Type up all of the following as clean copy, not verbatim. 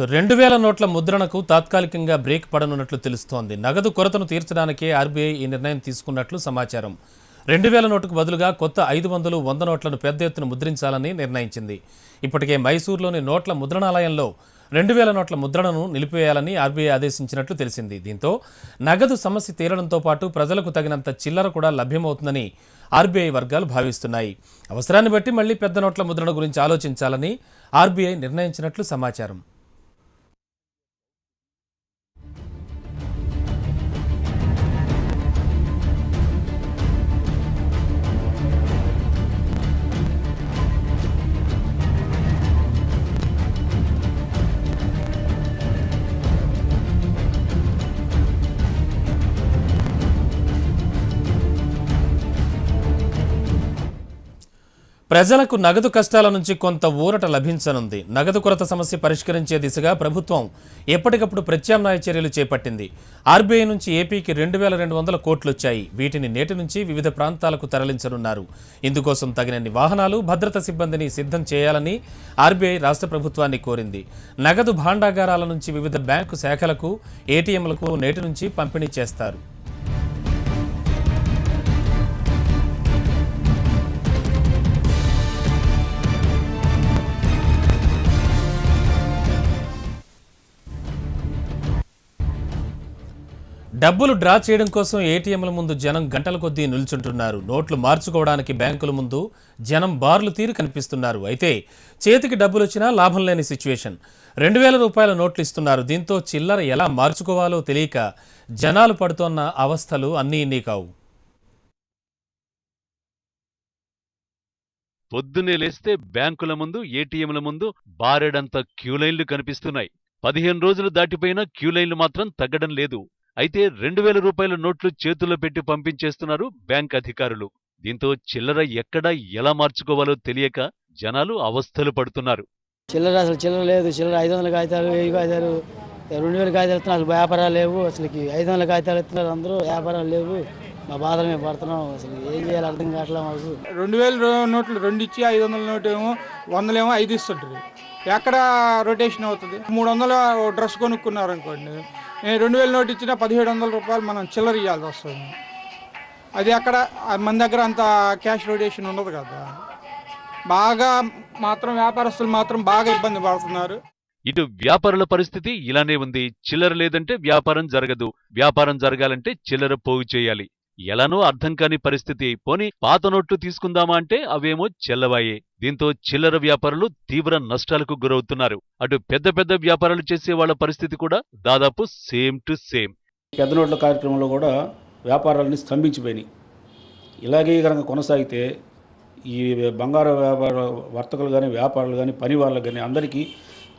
2000 నోట్ల ముద్రణకు తాత్కాలికంగా బ్రేక్ పడనున్నట్లు తెలుస్తోంది. నగదు కొరతను తీర్చడానికే ఆర్బీఐ ఈ నిర్ణయం తీసుకున్నట్లు సమాచారం. 2000 నోటుకు బదులుగా కొత్త 500, 100 నోట్లను పెద్ద ఎత్తున ముద్రించాలని నిర్ణయించింది. ఇప్పటికే మైసూరులోని నోట్ల ముద్రణాలయంలో 2000 నోట్ల ముద్రణను నిలిపివేయాలని ఆర్బీఐ ఆదేశించినట్లు తెలిసింది. దీంతో నగదు సమస్య తీరడంతో పాటు ప్రజలకు తగినంత చిల్లర కూడా లభ్యమవుతుందని ఆర్బీఐ వర్గాలు భావిస్తున్నాయి. అవసరాన్ని బట్టి మళ్లీ పెద్ద నోట్ల ముద్రణ గురించి ఆలోచించాలని ఆర్బీఐ నిర్ణయించినట్లు సమాచారం. ప్రజలకు నగదు కష్టాల నుంచి కొంత ఊరట లభించనుంది. నగదు కొరత సమస్య పరిష్కరించే దిశగా ప్రభుత్వం ఎప్పటికప్పుడు ప్రత్యామ్నాయ చర్యలు చేపట్టింది. ఆర్బీఐ నుంచి ఏపీకి 2200 కోట్లు వచ్చాయి. వీటిని నేటి నుంచి వివిధ ప్రాంతాలకు తరలించనున్నారు. ఇందుకోసం తగినన్ని వాహనాలు, భద్రతా సిబ్బందిని సిద్ధం చేయాలని ఆర్బీఐ రాష్ట్ర ప్రభుత్వాన్ని కోరింది. నగదు భాండాగారాల నుంచి వివిధ బ్యాంకు శాఖలకు, ఏటీఎంలకు నేటి నుంచి పంపిణీ చేస్తారు. డబ్బులు డ్రా చేయడం కోసం ఏటీఎంల ముందు జనం గంటల కొద్దీ నిల్చుంటున్నారు. నోట్లు మార్చుకోవడానికి బ్యాంకుల ముందు జనం బార్లు తీరు కనిపిస్తున్నారు. అయితే చేతికి డబ్బులు వచ్చినా లాభం లేని సిచ్యువేషన్. 2000 రూపాయల నోట్లు ఇస్తున్నారు. దీంతో చిల్లర ఎలా మార్చుకోవాలో తెలియక జనాలు పడుతోన్న అవస్థలు అన్నీ ఇన్ని కావు. పొద్దున్నే లేస్తే బ్యాంకుల ముందు, ఏటీఎంల ముందు బారెడంత క్యూలైన్లు కనిపిస్తున్నాయి. 15 రోజులు దాటిపోయినా క్యూలైన్లు మాత్రం తగ్గడం లేదు. అయితే 2000 రూపాయల నోట్లు చేతుల్లో పెట్టి పంపించేస్తున్నారు బ్యాంక్ అధికారులు. దీంతో చిల్లర ఎక్కడ ఎలా మార్చుకోవాలో తెలియక జనాలు అవస్థలు పడుతున్నారు. అసలు చిల్లర లేదు. చిల్లర 500 కాగితాలు, 1000 కాగితాలు, 2000 కాగితాలు ఇస్తున్నారు. అసలు వ్యాపారాలు లేవు. అసలుకి 500 కాగితాలు ఇస్తున్నారు. అందరూ వ్యాపారాలు లేవు. మా బాధలు మేము పడుతున్నాం. అసలు ఏం చేయాలి అర్థం కావట్లేదు మాకు. 2000 నోట్లు 2 ఇచ్చి 500 నోటు ఏమో 100 ఏమో 5 ఇస్తుంటారు. ఎక్కడ రొటేషన్ అవుతుంది? 300 డ్రెస్ కొనుక్కున్నారు అనుకోండి, 2000 నోటు ఇచ్చినా 1700 రూపాయలు మనం చిల్లర ఇవ్వాల్సి వస్తుంది. అది అక్కడ మన దగ్గర అంత క్యాష్ రొటేషన్ ఉండదు కదా. బాగా మాత్రం వ్యాపారస్తులు మాత్రం బాగా ఇబ్బంది పడుతున్నారు. ఇటు వ్యాపారుల పరిస్థితి ఇలానే ఉంది. చిల్లర లేదంటే వ్యాపారం జరగదు. వ్యాపారం జరగాలంటే చిల్లర పోగు చేయాలి. ఎలానో అర్థం కాని పరిస్థితి. పోనీ పాత నోట్లు తీసుకుందామా అంటే అవేమో చెల్లవాయే. దీంతో చిల్లర వ్యాపారులు తీవ్ర నష్టాలకు గురవుతున్నారు. అటు పెద్ద పెద్ద వ్యాపారాలు చేసే వాళ్ల పరిస్థితి కూడా దాదాపు సేమ్ టు సేమ్. పెద్ద నోట్ల కార్యక్రమంలో కూడా వ్యాపారాలని స్తంభించిపోయినాయి. ఇలాగే కనుక కొనసాగితే ఈ బంగారు వర్తకులు కానీ, వ్యాపారులు కానీ, పని వాళ్ళకు కానీ అందరికీ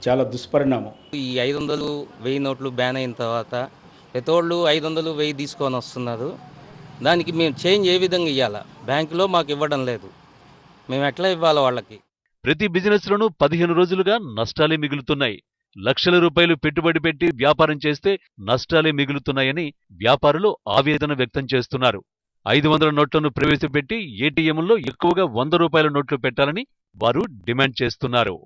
చాలా దుష్పరిణామం. ఈ 500, 1000 నోట్లు బ్యాన్ అయిన తర్వాత ప్రతోళ్ళు 500, 1000 తీసుకొని వస్తున్నారు. దానికి మేము చేంజ్ ఏ విధంగా ఇవ్వాలా? బ్యాంకులో మాకు ఇవ్వడం లేదు. మేము ఎట్లా ఇవ్వాలా వాళ్ళకి? ప్రతి బిజినెస్లోనూ 15 రోజులుగా నష్టాలే మిగులుతున్నాయి. లక్షల రూపాయలు పెట్టుబడి పెట్టి వ్యాపారం చేస్తే నష్టాలే మిగులుతున్నాయని వ్యాపారులు ఆవేదన వ్యక్తం చేస్తున్నారు. 500 నోట్లను ప్రవేశపెట్టి ఏటీఎంల్లో ఎక్కువగా 100 రూపాయల నోట్లు పెట్టాలని వారు డిమాండ్ చేస్తున్నారు.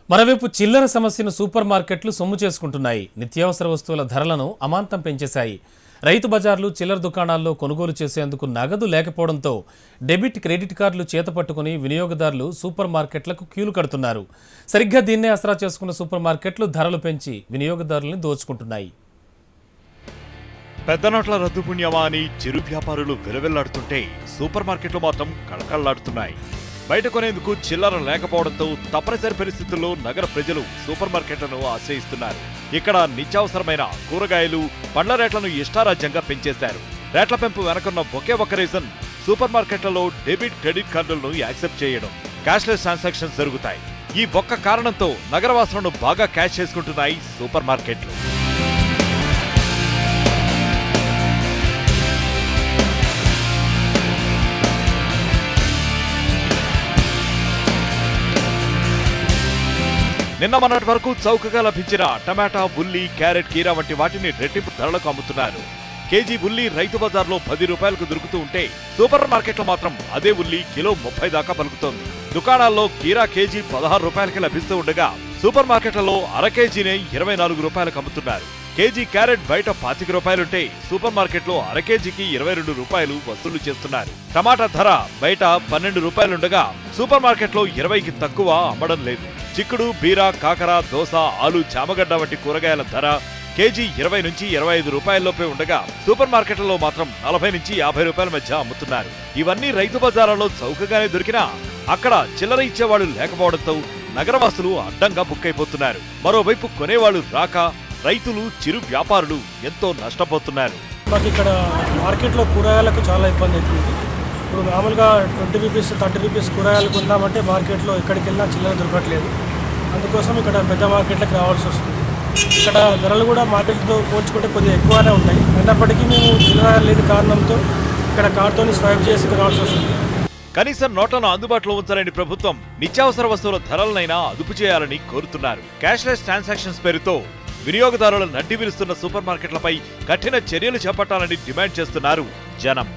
మరోవైపు చిల్లర సమస్యను సూపర్ మార్కెట్లు సొమ్ము చేసుకుంటున్నాయి. నిత్యావసర వస్తువుల ధరలను అమాంతం పెంచేశాయి. రైతు బజార్లు, చిల్లర దుకాణాల్లో కొనుగోలు చేసేందుకు నగదు లేకపోవడంతో డెబిట్, క్రెడిట్ కార్డులు చేతపట్టుకుని వినియోగదారులు సూపర్ మార్కెట్లకు క్యూలు కడుతున్నారు. సరిగ్గా దీన్నే ఆసరా చేసుకున్న సూపర్ మార్కెట్లు ధరలు పెంచి వినియోగదారులను దోచుకుంటున్నాయి. పెద్ద నోట్ల రద్దు పుణ్యమా అని చిరు వ్యాపారులు విలవిల్లాడుతుంటే సూపర్ మార్కెట్లు మాత్రం కళకళలాడుతున్నాయి. బయట కొనేందుకు చిల్లర లేకపోవడంతో తప్పనిసరి పరిస్థితుల్లో నగర ప్రజలు సూపర్ మార్కెట్లను ఆశ్రయిస్తున్నారు. ఇక్కడ నిత్యావసరమైన కూరగాయలు, పండ్ల రేట్లను ఇష్టారాజ్యంగా పెంచేశారు. రేట్ల పెంపు వెనకున్న ఒకే ఒక్క రీజన్ సూపర్ మార్కెట్లలో డెబిట్, క్రెడిట్ కార్డులను యాక్సెప్ట్ చేయడం. క్యాష్లెస్ ట్రాన్సాక్షన్స్ జరుగుతాయి. ఈ ఒక్క కారణంతో నగరవాసులను బాగా క్యాష్ చేసుకుంటున్నాయి సూపర్ మార్కెట్లు. నిన్న మొన్నటి వరకు చౌకగా లభించిన టమాటా, ఉల్లి, క్యారెట్, కీరా వంటి వాటిని రెట్టింపు ధరలకు అమ్ముతున్నారు. కేజీ ఉల్లి రైతు బజార్లో 10 రూపాయలకు దొరుకుతూ ఉంటే సూపర్ మార్కెట్లో మాత్రం అదే ఉల్లి కిలో 30 దాకా పలుకుతోంది. దుకాణాల్లో కీరా కేజీ 16 రూపాయలకి లభిస్తూ ఉండగా సూపర్ మార్కెట్లలో అర కేజీనే 24 రూపాయలకు అమ్ముతున్నారు. కేజీ క్యారెట్ బయట 25 రూపాయలుంటే సూపర్ మార్కెట్లో అర కేజీకి 22 రూపాయలు వసూలు చేస్తున్నారు. టమాటా ధర బయట 12 రూపాయలుండగా సూపర్ మార్కెట్లో 20కి తక్కువ అమ్మడం లేదు. చిక్కుడు, బీర, కాకర, దోస, ఆలు, చామగడ్డ వంటి కూరగాయల ధర కేజీ 20 నుంచి 25 రూపాయల్లోపే ఉండగా సూపర్ మార్కెట్లలో మాత్రం 40 నుంచి 50 రూపాయల మధ్య అమ్ముతున్నారు. ఇవన్నీ రైతు బజారాల్లో చౌకగానే దొరికినా అక్కడ చిల్లర ఇచ్చేవాళ్లు లేకపోవడంతో నగరవాసులు అడ్డంగా బుక్కైపోతున్నారు. మరోవైపు కొనేవాళ్లు రాక రైతులు, చిరు వ్యాపారులు ఎంతో నష్టపోతున్నారు. మాకు ఇక్కడ మార్కెట్లో కూరగాయలకు చాలా ఇబ్బంది అవుతుంది. ఇప్పుడు మామూలుగా 20 రూపీస్ 30 రూపీస్ కూరగాయలు కొందామంటే మార్కెట్లో ఎక్కడికి వెళ్ళినా చిల్లర దొరకట్లేదు. అందుకోసం ఇక్కడ పెద్ద మార్కెట్లకు రావాల్సి వస్తుంది. ఇక్కడ ధరలు కూడా మార్కెట్తో పోల్చుకుంటే కొద్దిగా ఎక్కువనే ఉంటాయి. అయినప్పటికీ మేము చిల్లర లేని కారణంతో ఇక్కడ కార్తోని స్వైప్ చేసి రావాల్సి వస్తుంది. కనీసం నోట్లను అందుబాటులో ఉంచాలని ప్రభుత్వం నిత్యావసర వస్తువుల ధరలనైనా అదుపు చేయాలని కోరుతున్నారు. క్యాష్లెస్ ట్రాన్సాక్షన్స్ పేరుతో వినియోగదారుల నడ్డి విరుస్తున్న సూపర్ మార్కెట్లపై కఠిన చర్యలు చేపట్టాలని డిమాండ్ చేస్తున్నారు జనం.